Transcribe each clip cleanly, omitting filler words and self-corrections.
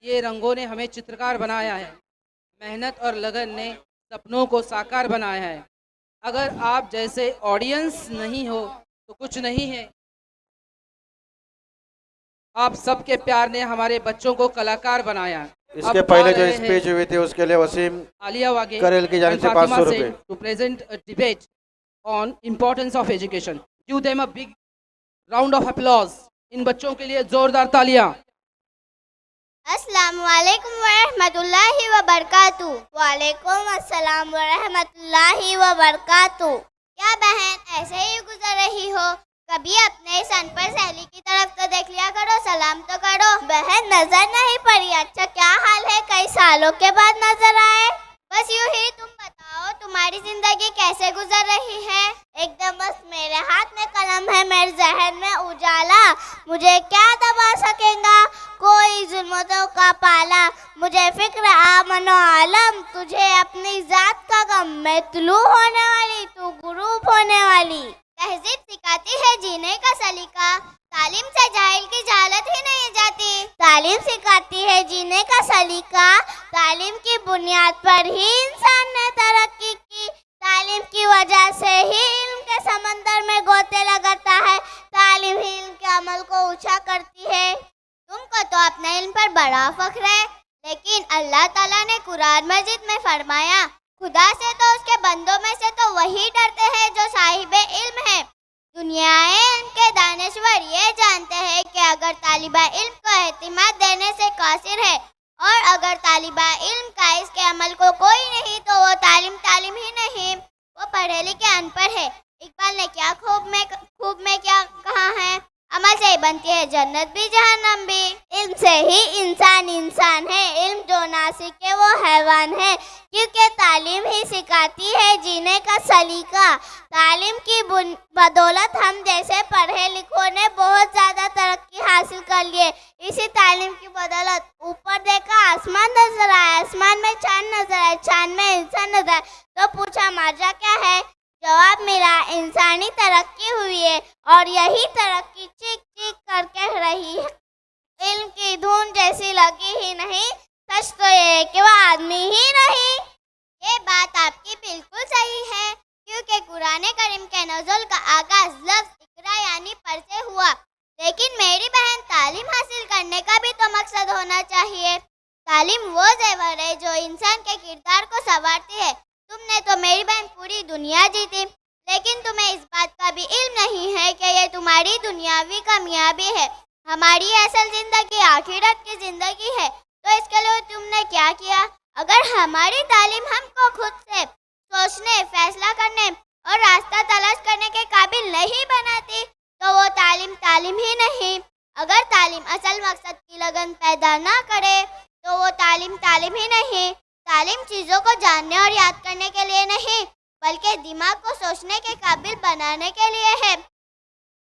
ये रंगों ने हमें चित्रकार बनाया है। मेहनत और लगन ने सपनों को साकार बनाया है। अगर आप जैसे ऑडियंस नहीं हो तो कुछ नहीं है। आप सबके प्यार ने हमारे बच्चों को कलाकार बनाया। इसके पहले जो स्पीच हुई थी उसके लिए वसीम आलिया वागे करेल की जानिब से 500 रुपए to present a debate on importance of education. Give them a big round of applause. इन बच्चों के लिए जोरदार तालियां। अस्सलामु अलैकुम वरहमतुल्लाहि वबरकातुहू। वालेकुम अस्सलाम वरहमतुल्लाहि वबरकातुहू। क्या बहन ऐसे ही गुजर रही हो? कभी अपने सन पर सहेली की तरफ तो देख लिया करो, सलाम तो करो। बहन नजर नहीं पड़ी, अच्छा क्या हाल है? कई सालों के बाद नजर आए। बस यूं ही, तुम बताओ तुम्हारी जिंदगी कैसे गुजर रही है? एकदम बस मेरे हाथ में कलम है, मेरे जहन में उजाला। मुझे क्या दबा सकेगा कोई जुल्मतों का पाला। मुझे फिक्र आमनो आलम, तुझे अपनी जात का गम। मैं तुलू होने वाली, तू गुरूब होने वाली। तहजीब सिखाती है जीने का सलीका, तालीम से जाहिल की जहालत ही नहीं जाती। तालीम सिखाती है जीने का सलीका, तालीम की बुनियाद पर ही इंसान ने तरक्की की। तालीम की वजह से ही इल्म के समंदर में गोते लगाता है। तालीम ही इल्म के अमल को ऊंचा करती है। तुमको तो अपने इल्म पर बड़ा फख्र है, लेकिन अल्लाह ताला ने कुरान मजीद में फरमाया, खुदा से तो उसके बंदों में से तो वही डरते हैं जो साहिबे इल्म है। दुनियाए के दानश्वर ये जानते हैं कि अगर तालिबा इल्म को एहतिमाद देने से कासिर है और अगर तालिबा इल्म का इसके अमल को कोई नहीं तो वो तालीम ही नहीं, वो पढ़े लिखे अनपढ़ है। इकबाल ने क्या खूब में क्या कहा है, अमल से ही बनती है जन्नत भी जहन्नम भी। इल्म से ही इंसान है, इल्म जो ना सीखे वो हैवान है, क्योंकि तालीम ही सिखाती है जीने का सलीका। तालीम की बदौलत हम जैसे पढ़े लिखों ने बहुत ज़्यादा तरक्की हासिल कर लिए। इसी तालीम की बदौलत ऊपर देखा आसमान नजर आया, आसमान में चांद नजर आया, चांद में इंसान नजर आया। तो पूछा माजा क्या है? जवाब मिला इंसानी तरक्की हुई है और यही तरक्की चीख चीख करके रही है। इल्म की धुन जैसी लगी ही नहीं, सच तो ये है कि वह आदमी ही नहीं। ये बात आपकी बिल्कुल सही है, क्योंकि कुरान करीम के नज़ुल का आगाज लफ्ज़ इकरा यानी पढ़ से हुआ। लेकिन मेरी बहन, तालीम हासिल करने का भी तो मकसद होना चाहिए। तालीम वो जेवर है जो इंसान के किरदार को संवारती है। तुमने तो मेरी बहन पूरी दुनिया जीती, लेकिन तुम्हें इस बात का भी इल्म नहीं है कि ये तुम्हारी दुनियावी कामयाबी है। हमारी असल जिंदगी आखिरत की जिंदगी है। तो इसके लिए तुमने क्या किया? अगर हमारी तालीम हमको खुद से सोचने, फैसला करने और रास्ता तलाश करने के काबिल नहीं बनाती, तो वो तालीम ही नहीं। अगर तालीम असल मकसद की लगन पैदा ना करे, तो वो तालीम ही नहीं। तालीम चीज़ों को जानने और याद करने के लिए नहीं, बल्कि दिमाग को सोचने के काबिल बनाने के लिए है।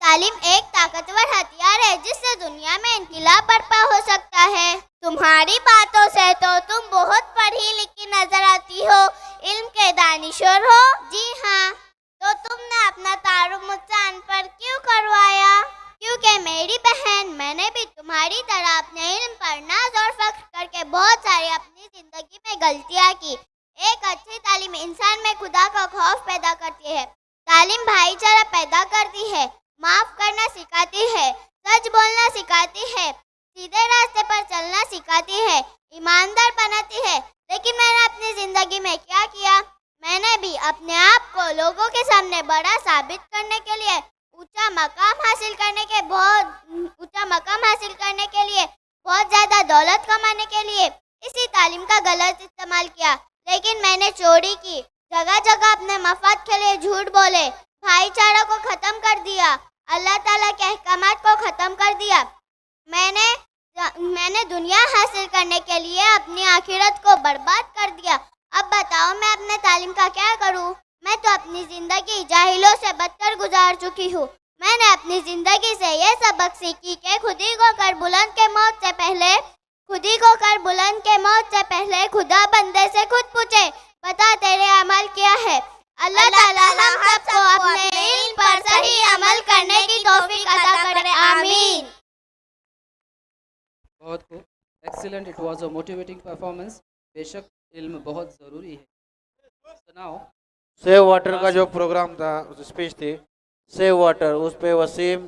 तालीम एक ताकतवर हथियार है जिससे दुनिया में इनकलाब बर्पा हो सकता है। तुम्हारी बातों से तो तुम बहुत पढ़ी लिखी नजर आती हो, इल्म के दानिशवर हो। जी हाँ, तो तुमने अपना तारुफ मुझसे अनपढ़ क्यों करवाया? क्योंकि मेरी बहन, मैंने भी तुम्हारी तरह अपने इल्म पर नाज और फख्र करके बहुत सारी अपनी जिंदगी में गलतियाँ की। एक अच्छी तालीम इंसान में खुदा का खौफ पैदा करती है। तालीम भाईचारा पैदा करती है, माफ करना सिखाती है, सच बोलना सिखाती है, सीधे रास्ते पर चलना सिखाती है, ईमानदार बनाती है। लेकिन मैंने अपनी जिंदगी में क्या किया? मैंने भी अपने आप को लोगों के सामने बड़ा साबित करने के लिए, ऊंचा मकाम हासिल करने के लिए, बहुत ज़्यादा दौलत कमाने के लिए इसी तालीम का गलत इस्तेमाल किया। लेकिन मैंने चोरी की, जगह जगह अपने मफाद के लिए झूठ बोले, भाईचारा को ख़त्म कर दिया, अल्लाह ताला के अहकामात को ख़त्म कर दिया। मैंने दुनिया हासिल करने के लिए अपनी आखिरत को बर्बाद कर दिया। अब बताओ मैं अपने तालीम का क्या करूं? मैं तो अपनी ज़िंदगी जाहिलों से बदतर गुजार चुकी हूँ। मैंने अपनी ज़िंदगी से ये सबक सीखी कि खुदी को कर बुलंद के मौत से पहले खुदा बंदे से खुद पूछे, बता तेरे अमल क्या है। अल्लाह ताला हम सबको अपने इल्म पर सही अमल करने की तौफीक अता करे। आमीन। बहुत खूब। Excellent. It was a motivating performance. बेशक इल्म बहुत ज़रूरी है. So now सेव वाटर का जो प्रोग्राम था, स्पीच थी सेव वाटर, उस पे वसीम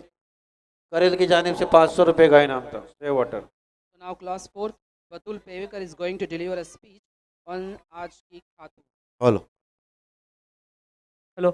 करेल की जानिब से 500 रुपये का इनाम था. Save water. So now class 4th, Batul Pevekar is going to deliver a speech on आज की खातून. हेलो. हेलो